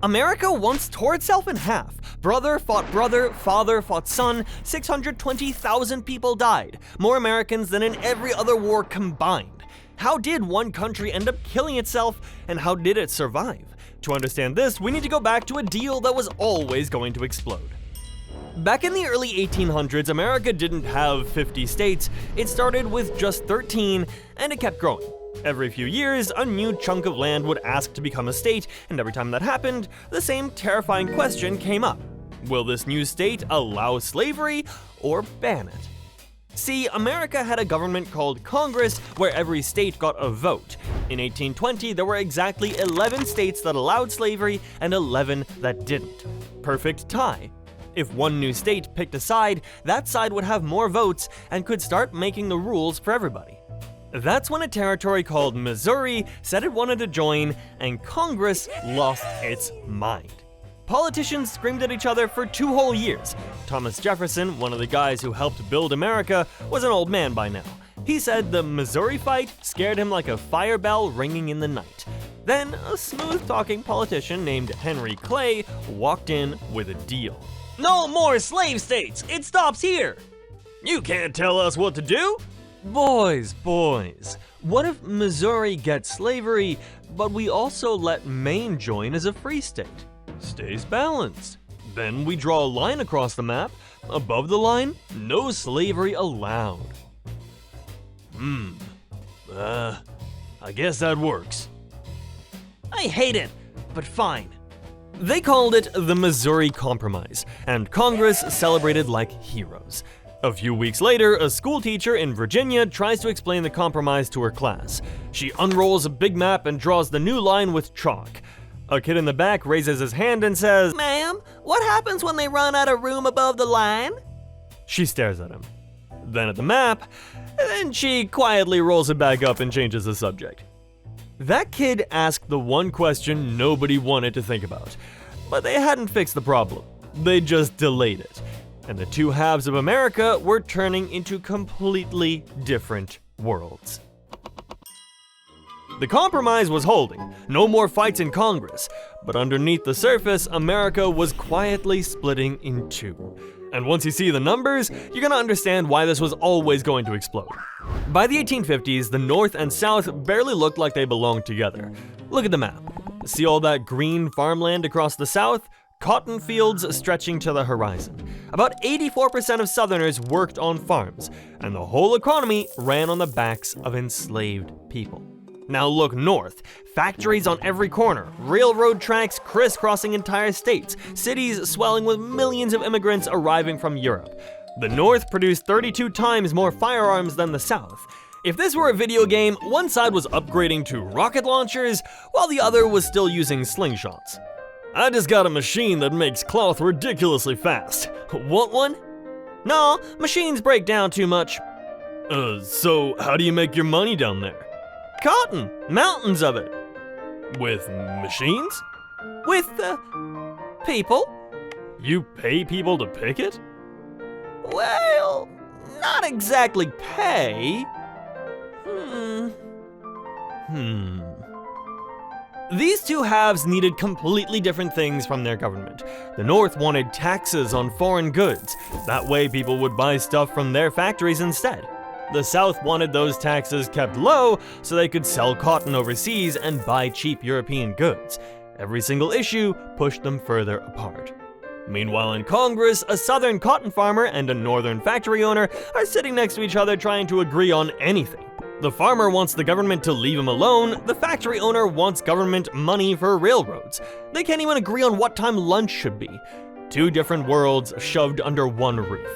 America once tore itself in half. Brother fought brother, father fought son, 620,000 people died, more Americans than in every other war combined. How did one country end up killing itself, and how did it survive? To understand this, we need to go back to a deal that was always going to explode. Back in the early 1800s, America didn't have 50 states. It started with just 13, and it kept growing. Every few years, a new chunk of land would ask to become a state, and every time that happened, the same terrifying question came up. Will this new state allow slavery or ban it? See, America had a government called Congress where every state got a vote. In 1820, there were exactly 11 states that allowed slavery and 11 that didn't. Perfect tie. If one new state picked a side, that side would have more votes and could start making the rules for everybody. That's when a territory called Missouri said it wanted to join, and Congress lost its mind. Politicians screamed at each other for 2 whole years. Thomas Jefferson, one of the guys who helped build America, was an old man by now. He said the Missouri fight scared him like a fire bell ringing in the night. Then, a smooth-talking politician named Henry Clay walked in with a deal. No more slave states! It stops here! You can't tell us what to do? Boys, what if Missouri gets slavery, but we also let Maine join as a free state? Stays balanced. Then we draw a line across the map. Above the line, no slavery allowed. I guess that works. I hate it, but fine. They called it the Missouri Compromise, and Congress celebrated like heroes. A few weeks later, a schoolteacher in Virginia tries to explain the compromise to her class. She unrolls a big map and draws the new line with chalk. A kid in the back raises his hand and says, "Ma'am, what happens when they run out of room above the line?" She stares at him, then at the map, and then she quietly rolls it back up and changes the subject. That kid asked the one question nobody wanted to think about, but they hadn't fixed the problem. They just delayed it. And the two halves of America were turning into completely different worlds. The compromise was holding, no more fights in Congress, but underneath the surface, America was quietly splitting in two. And once you see the numbers, you're gonna understand why this was always going to explode. By the 1850s, the North and South barely looked like they belonged together. Look at the map. See all that green farmland across the South? Cotton fields stretching to the horizon. About 84% of Southerners worked on farms, and the whole economy ran on the backs of enslaved people. Now look north. Factories on every corner, railroad tracks crisscrossing entire states, cities swelling with millions of immigrants arriving from Europe. The North produced 32 times more firearms than the South. If this were a video game, one side was upgrading to rocket launchers, while the other was still using slingshots. I just got a machine that makes cloth ridiculously fast. Want one? No, machines break down too much. So how do you make your money down there? Cotton, mountains of it. With machines? With, people. You pay people to pick it? Well, not exactly pay. These two halves needed completely different things from their government. The North wanted taxes on foreign goods. That way people would buy stuff from their factories instead. The South wanted those taxes kept low so they could sell cotton overseas and buy cheap European goods. Every single issue pushed them further apart. Meanwhile in Congress, a southern cotton farmer and a northern factory owner are sitting next to each other trying to agree on anything. The farmer wants the government to leave him alone, the factory owner wants government money for railroads. They can't even agree on what time lunch should be. Two different worlds shoved under one roof.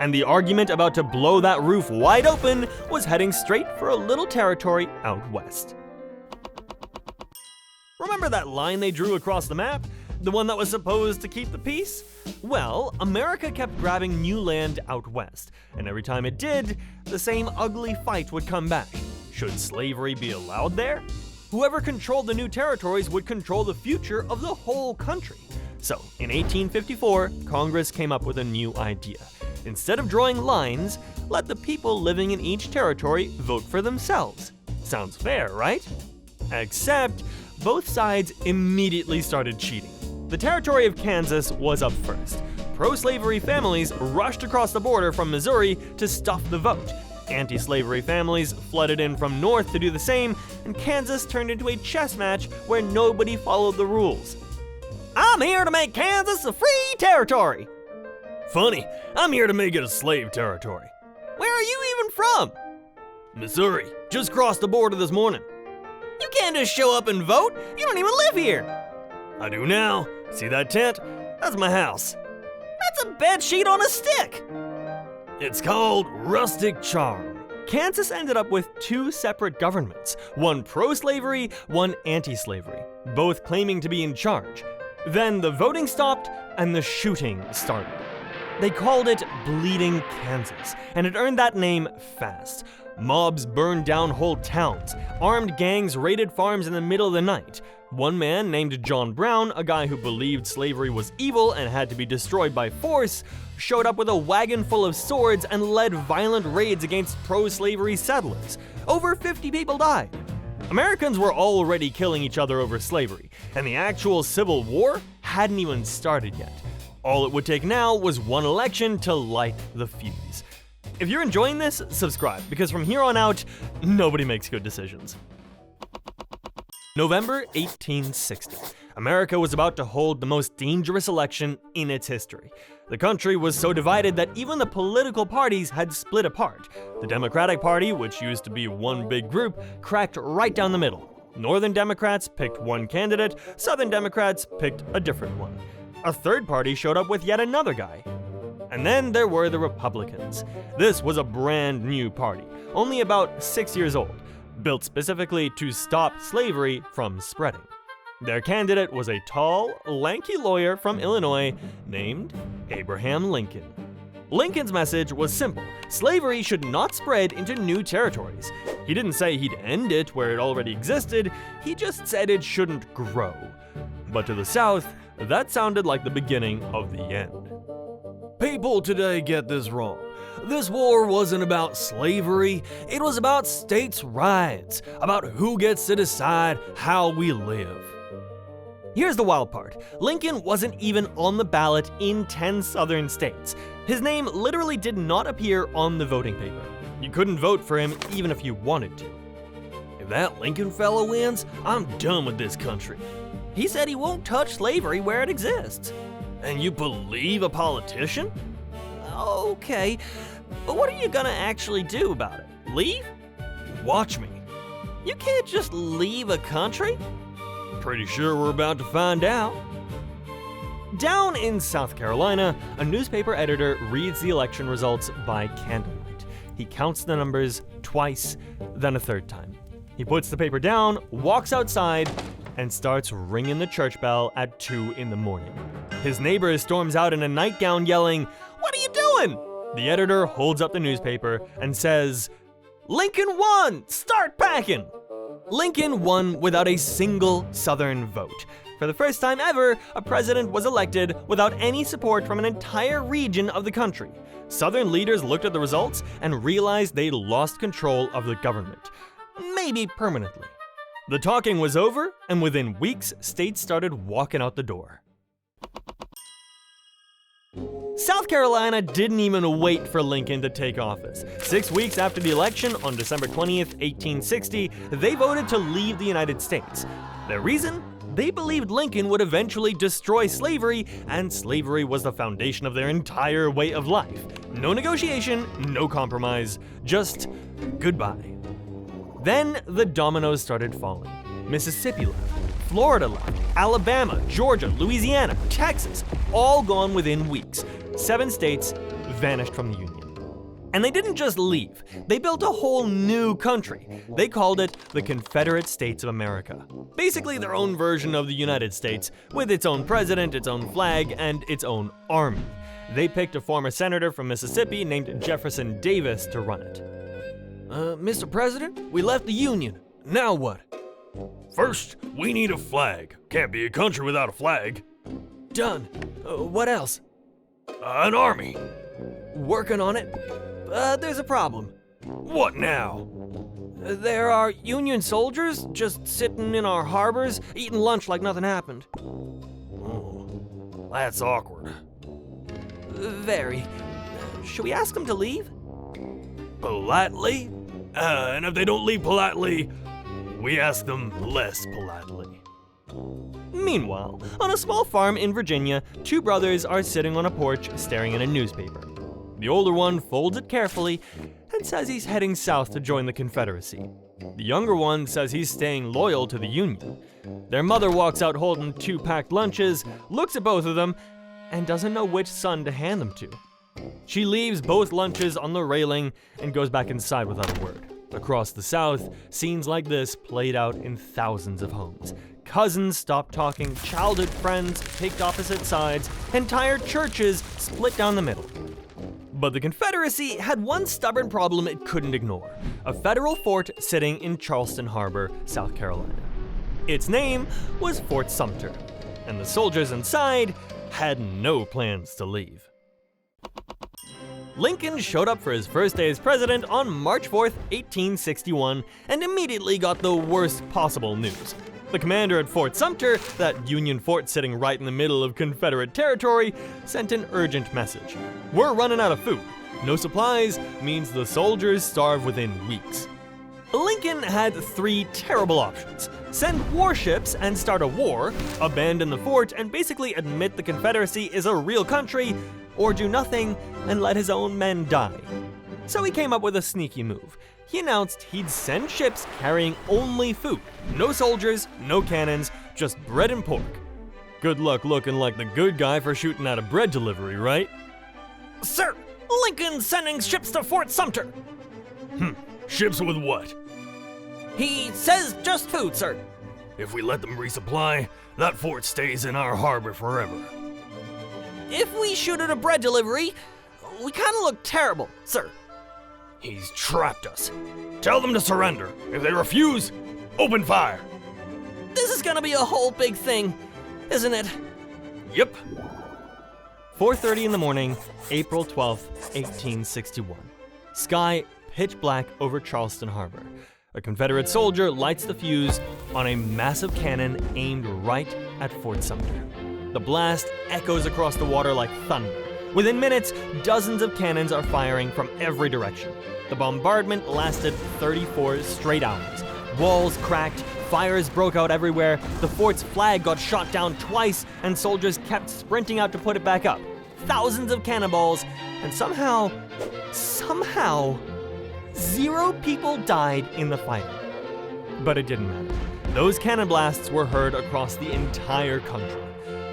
And the argument about to blow that roof wide open was heading straight for a little territory out west. Remember that line they drew across the map? The one that was supposed to keep the peace? Well, America kept grabbing new land out west, and every time it did, the same ugly fight would come back. Should slavery be allowed there? Whoever controlled the new territories would control the future of the whole country. So, in 1854, Congress came up with a new idea. Instead of drawing lines, let the people living in each territory vote for themselves. Sounds fair, right? Except, both sides immediately started cheating. The territory of Kansas was up first. Pro-slavery families rushed across the border from Missouri to stuff the vote. Anti-slavery families flooded in from north to do the same, and Kansas turned into a chess match where nobody followed the rules. I'm here to make Kansas a free territory. Funny, I'm here to make it a slave territory. Where are you even from? Missouri, just crossed the border this morning. You can't just show up and vote. You don't even live here. I do now. See that tent? That's my house. That's a bed sheet on a stick. It's called rustic charm. Kansas ended up with two separate governments, one pro-slavery, one anti-slavery, both claiming to be in charge. Then the voting stopped and the shooting started. They called it Bleeding Kansas, and it earned that name fast. Mobs burned down whole towns. Armed gangs raided farms in the middle of the night. One man named John Brown, a guy who believed slavery was evil and had to be destroyed by force, showed up with a wagon full of swords and led violent raids against pro-slavery settlers. Over 50 people died. Americans were already killing each other over slavery, and the actual Civil War hadn't even started yet. All it would take now was one election to light the fuse. If you're enjoying this, subscribe, because from here on out, nobody makes good decisions. November 1860. America was about to hold the most dangerous election in its history. The country was so divided that even the political parties had split apart. The Democratic Party, which used to be one big group, cracked right down the middle. Northern Democrats picked one candidate, Southern Democrats picked a different one. A third party showed up with yet another guy. And then there were the Republicans. This was a brand new party, only about 6 years old, built specifically to stop slavery from spreading. Their candidate was a tall, lanky lawyer from Illinois named Abraham Lincoln. Lincoln's message was simple: slavery should not spread into new territories. He didn't say he'd end it where it already existed, he just said it shouldn't grow. But to the South, that sounded like the beginning of the end. People today get this wrong. This war wasn't about slavery, it was about states' rights, about who gets to decide how we live. Here's the wild part. Lincoln wasn't even on the ballot in 10 southern states. His name literally did not appear on the voting paper. You couldn't vote for him even if you wanted to. If that Lincoln fellow wins, I'm done with this country. He said he won't touch slavery where it exists. And you believe a politician? Okay, but what are you gonna actually do about it? Leave? Watch me. You can't just leave a country. Pretty sure we're about to find out. Down in South Carolina, a newspaper editor reads the election results by candlelight. He counts the numbers twice, then a third time. He puts the paper down, walks outside, and starts ringing the church bell at 2 in the morning. His neighbor storms out in a nightgown yelling, "What are you doing?" The editor holds up the newspaper and says, "Lincoln won! Start packing!" Lincoln won without a single Southern vote. For the first time ever, a president was elected without any support from an entire region of the country. Southern leaders looked at the results and realized they'd lost control of the government. Maybe permanently. The talking was over, and within weeks, states started walking out the door. South Carolina didn't even wait for Lincoln to take office. 6 weeks after the election, on December 20th, 1860, they voted to leave the United States. Their reason? They believed Lincoln would eventually destroy slavery, and slavery was the foundation of their entire way of life. No negotiation, no compromise, just goodbye. Then the dominoes started falling. Mississippi left, Florida left, Alabama, Georgia, Louisiana, Texas, all gone within weeks. 7 states vanished from the Union. And they didn't just leave, they built a whole new country. They called it the Confederate States of America. Basically their own version of the United States, with its own president, its own flag, and its own army. They picked a former senator from Mississippi named Jefferson Davis to run it. Mr. President, we left the Union. Now what? First, we need a flag. Can't be a country without a flag. Done. What else? An army. Working on it. There's a problem. What now? There are Union soldiers just sitting in our harbors, eating lunch like nothing happened. Oh, that's awkward. Very. Should we ask them to leave? Politely? And if they don't leave politely, we ask them less politely. Meanwhile, on a small farm in Virginia, two brothers are sitting on a porch staring at a newspaper. The older one folds it carefully and says he's heading south to join the Confederacy. The younger one says he's staying loyal to the Union. Their mother walks out holding two packed lunches, looks at both of them, and doesn't know which son to hand them to. She leaves both lunches on the railing and goes back inside without a word. Across the South, scenes like this played out in thousands of homes. Cousins stopped talking, childhood friends picked opposite sides, entire churches split down the middle. But the Confederacy had one stubborn problem it couldn't ignore: a federal fort sitting in Charleston Harbor, South Carolina. Its name was Fort Sumter, and the soldiers inside had no plans to leave. Lincoln showed up for his first day as president on March 4th, 1861, and immediately got the worst possible news. The commander at Fort Sumter, that Union fort sitting right in the middle of Confederate territory, sent an urgent message. We're running out of food. No supplies means the soldiers starve within weeks. Lincoln had three terrible options: send warships and start a war, abandon the fort and basically admit the Confederacy is a real country, or do nothing and let his own men die. So he came up with a sneaky move. He announced he'd send ships carrying only food. No soldiers, no cannons, just bread and pork. Good luck looking like the good guy for shooting out a bread delivery, right? Sir, Lincoln's sending ships to Fort Sumter. Ships with what? He says just food, sir. If we let them resupply, that fort stays in our harbor forever. If we shoot at a bread delivery, we kind of look terrible, sir. He's trapped us. Tell them to surrender. If they refuse, open fire. This is gonna be a whole big thing, isn't it? Yep. 4:30 in the morning, April 12th, 1861. Sky pitch black over Charleston Harbor. A Confederate soldier lights the fuse on a massive cannon aimed right at Fort Sumter. The blast echoes across the water like thunder. Within minutes, dozens of cannons are firing from every direction. The bombardment lasted 34 straight hours. Walls cracked, fires broke out everywhere, the fort's flag got shot down twice, and soldiers kept sprinting out to put it back up. Thousands of cannonballs, and somehow, 0 people died in the fighting. But it didn't matter. Those cannon blasts were heard across the entire country.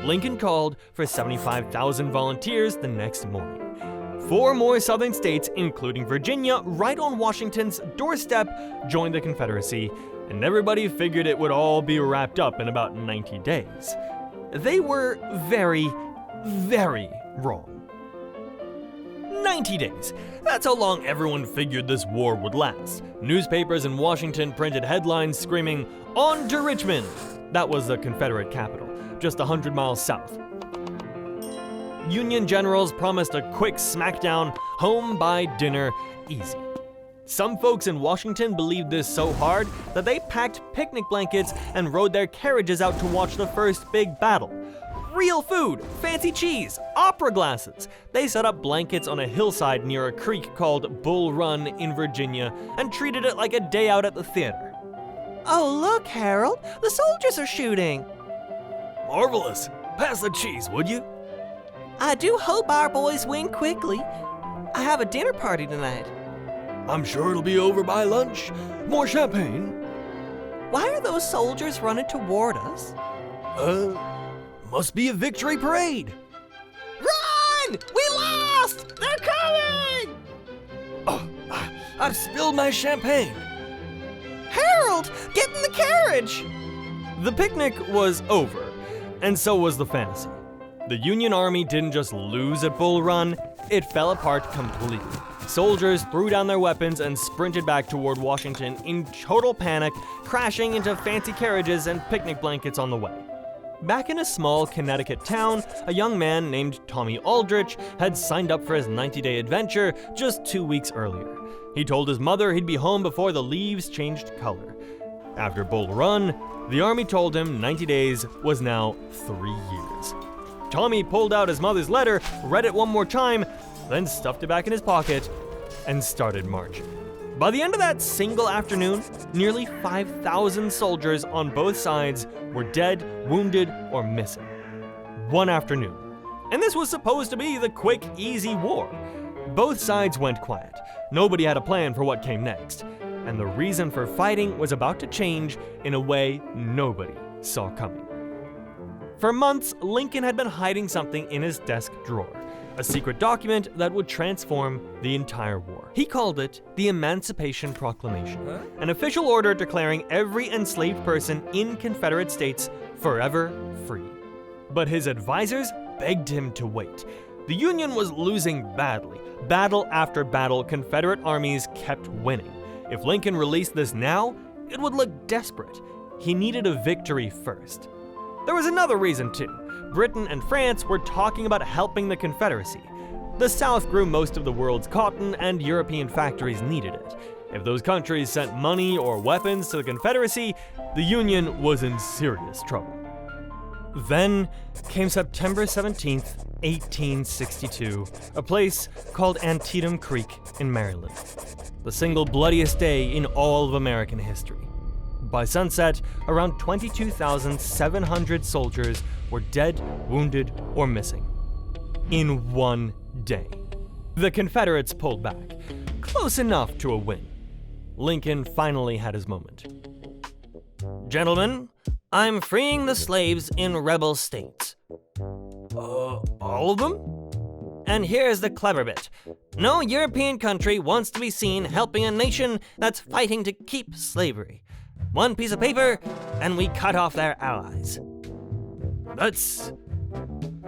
Lincoln called for 75,000 volunteers the next morning. 4 more southern states, including Virginia, right on Washington's doorstep, joined the Confederacy, and everybody figured it would all be wrapped up in about 90 days. They were very, very wrong. 90 days. That's how long everyone figured this war would last. Newspapers in Washington printed headlines screaming, "On to Richmond!" That was the Confederate capital, just 100 miles south. Union generals promised a quick smackdown, home by dinner, easy. Some folks in Washington believed this so hard that they packed picnic blankets and rode their carriages out to watch the first big battle. Real food, fancy cheese, opera glasses. They set up blankets on a hillside near a creek called Bull Run in Virginia and treated it like a day out at the theater. Oh, look, Harold, the soldiers are shooting. Marvelous. Pass the cheese, would you? I do hope our boys win quickly. I have a dinner party tonight. I'm sure it'll be over by lunch. More champagne? Why are those soldiers running toward us? Must be a victory parade. Run! We lost! They're coming! Oh, I've spilled my champagne. Harold, get in the carriage! The picnic was over, and so was the fantasy. The Union Army didn't just lose at Bull Run, it fell apart completely. Soldiers threw down their weapons and sprinted back toward Washington in total panic, crashing into fancy carriages and picnic blankets on the way. Back in a small Connecticut town, a young man named Tommy Aldrich had signed up for his 90-day adventure just 2 weeks earlier. He told his mother he'd be home before the leaves changed color. After Bull Run, the army told him 90 days was now 3 years. Tommy pulled out his mother's letter, read it one more time, then stuffed it back in his pocket and started marching. By the end of that single afternoon, nearly 5,000 soldiers on both sides were dead, wounded, or missing. One afternoon. And this was supposed to be the quick, easy war. Both sides went quiet. Nobody had a plan for what came next. And the reason for fighting was about to change in a way nobody saw coming. For months, Lincoln had been hiding something in his desk drawer, a secret document that would transform the entire war. He called it the Emancipation Proclamation, an official order declaring every enslaved person in Confederate states forever free. But his advisors begged him to wait. The Union was losing badly. Battle after battle, Confederate armies kept winning. If Lincoln released this now, it would look desperate. He needed a victory first. There was another reason too. Britain and France were talking about helping the Confederacy. The South grew most of the world's cotton, and European factories needed it. If those countries sent money or weapons to the Confederacy, the Union was in serious trouble. Then came September 17th, 1862, a place called Antietam Creek in Maryland. The single bloodiest day in all of American history. By sunset, around 22,700 soldiers were dead, wounded, or missing. In one day. The Confederates pulled back, close enough to a win. Lincoln finally had his moment. Gentlemen, I'm freeing the slaves in rebel states. All of them? And here's the clever bit. No European country wants to be seen helping a nation that's fighting to keep slavery. One piece of paper, and we cut off their allies. That's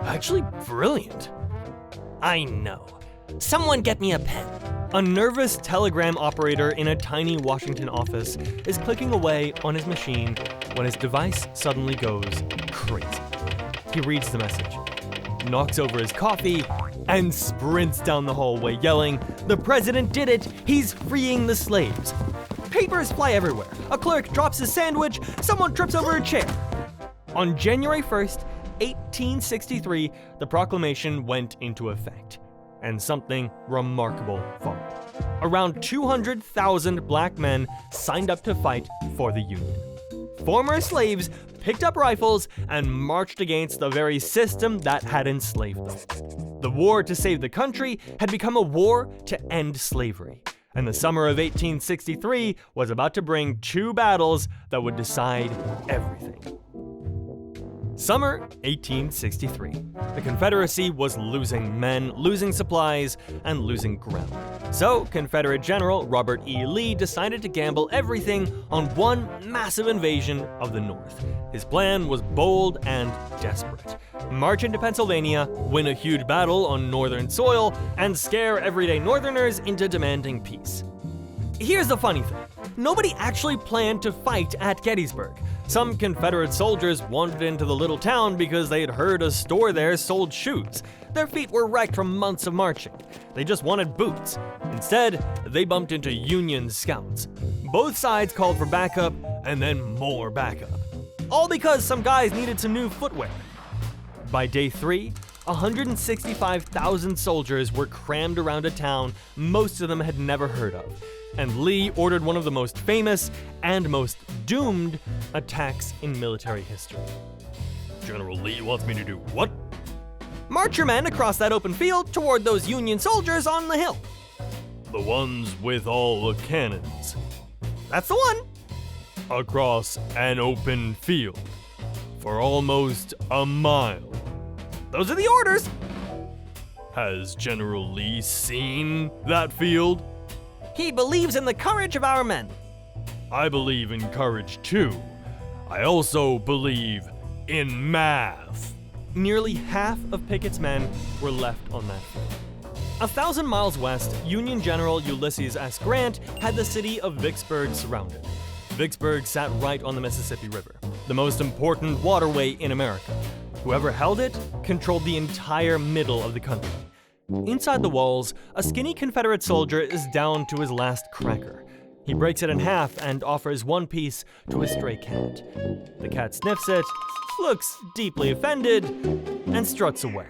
actually brilliant. I know. Someone get me a pen. A nervous telegram operator in a tiny Washington office is clicking away on his machine when his device suddenly goes crazy. He reads the message, knocks over his coffee, and sprints down the hallway yelling, "The president did it! He's freeing the slaves!" Papers fly everywhere. A clerk drops his sandwich. Someone trips over a chair. On January 1st, 1863, the proclamation went into effect. And something remarkable followed. Around 200,000 black men signed up to fight for the Union. Former slaves picked up rifles and marched against the very system that had enslaved them. The war to save the country had become a war to end slavery. And the summer of 1863 was about to bring two battles that would decide everything. Summer 1863. The Confederacy was losing men, losing supplies, and losing ground. So, Confederate General Robert E. Lee decided to gamble everything on one massive invasion of the North. His plan was bold and desperate. March into Pennsylvania, win a huge battle on northern soil, and scare everyday Northerners into demanding peace. Here's the funny thing. Nobody actually planned to fight at Gettysburg. Some Confederate soldiers wandered into the little town because they had heard a store there sold shoes. Their feet were wrecked from months of marching. They just wanted boots. Instead, they bumped into Union scouts. Both sides called for backup, and then more backup. All because some guys needed some new footwear. By day 3, 165,000 soldiers were crammed around a town most of them had never heard of. And Lee ordered one of the most famous and most doomed attacks in military history. General Lee wants me to do what? March your men across that open field toward those Union soldiers on the hill. The ones with all the cannons. That's the one. Across an open field for almost a mile. Those are the orders. Has General Lee seen that field? He believes in the courage of our men. I believe in courage too. I also believe in math. Nearly half of Pickett's men were left on that field. 1,000 miles west, Union General Ulysses S. Grant had the city of Vicksburg surrounded. Vicksburg sat right on the Mississippi River, the most important waterway in America. Whoever held it controlled the entire middle of the country. Inside the walls, a skinny Confederate soldier is down to his last cracker. He breaks it in half and offers one piece to a stray cat. The cat sniffs it, looks deeply offended, and struts away.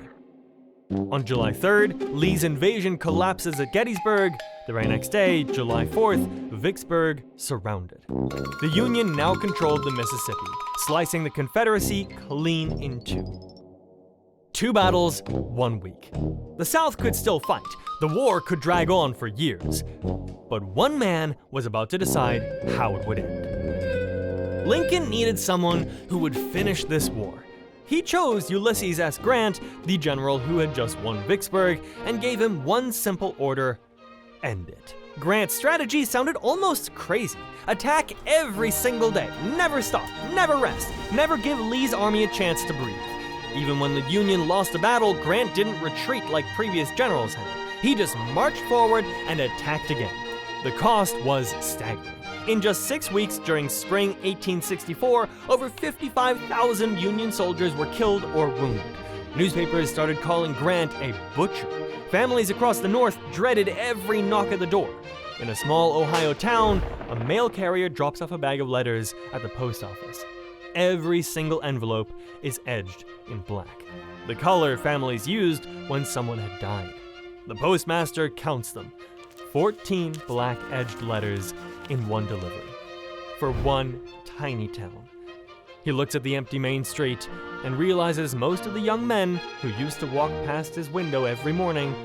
On July 3rd, Lee's invasion collapses at Gettysburg. The very next day, July 4th, Vicksburg surrounded. The Union now controlled the Mississippi, slicing the Confederacy clean in two. 2 battles, 1 week. The South could still fight. The war could drag on for years. But one man was about to decide how it would end. Lincoln needed someone who would finish this war. He chose Ulysses S. Grant, the general who had just won Vicksburg, and gave him one simple order: end it. Grant's strategy sounded almost crazy. Attack every single day, never stop, never rest, never give Lee's army a chance to breathe. Even when the Union lost a battle, Grant didn't retreat like previous generals had. He just marched forward and attacked again. The cost was staggering. In just 6 weeks during spring 1864, over 55,000 Union soldiers were killed or wounded. Newspapers started calling Grant a butcher. Families across the North dreaded every knock at the door. In a small Ohio town, a mail carrier drops off a bag of letters at the post office. Every single envelope is edged in black, the color families used when someone had died. The postmaster counts them: 14 black-edged letters in one delivery, for one tiny town. He looks at the empty main street and realizes most of the young men who used to walk past his window every morning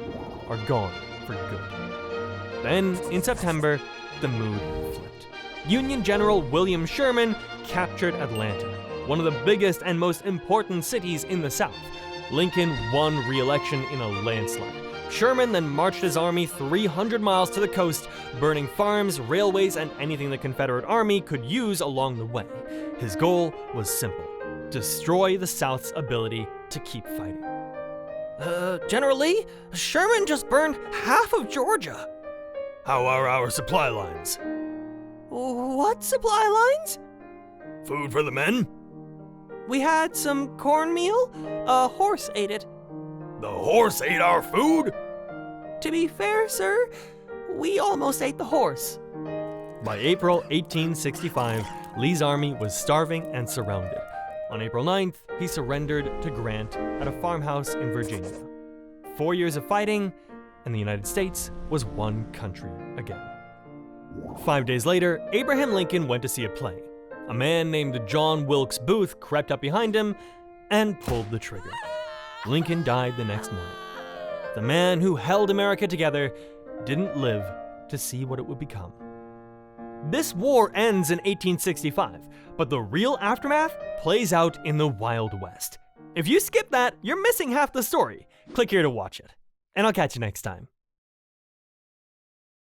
are gone for good. Then, in September, the mood flipped. Union General William Sherman captured Atlanta, one of the biggest and most important cities in the South. Lincoln won re-election in a landslide. Sherman then marched his army 300 miles to the coast, burning farms, railways, and anything the Confederate Army could use along the way. His goal was simple: destroy the South's ability to keep fighting. General Lee, Sherman just burned half of Georgia. How are our supply lines? What supply lines? Food for the men? We had some cornmeal. A horse ate it. The horse ate our food? To be fair, sir, we almost ate the horse. By April 1865, Lee's army was starving and surrounded. On April 9th, he surrendered to Grant at a farmhouse in Virginia. 4 years of fighting, and the United States was one country again. 5 days later, Abraham Lincoln went to see a play. A man named John Wilkes Booth crept up behind him and pulled the trigger. Lincoln died the next morning. The man who held America together didn't live to see what it would become. This war ends in 1865, but the real aftermath plays out in the Wild West. If you skip that, you're missing half the story. Click here to watch it, and I'll catch you next time.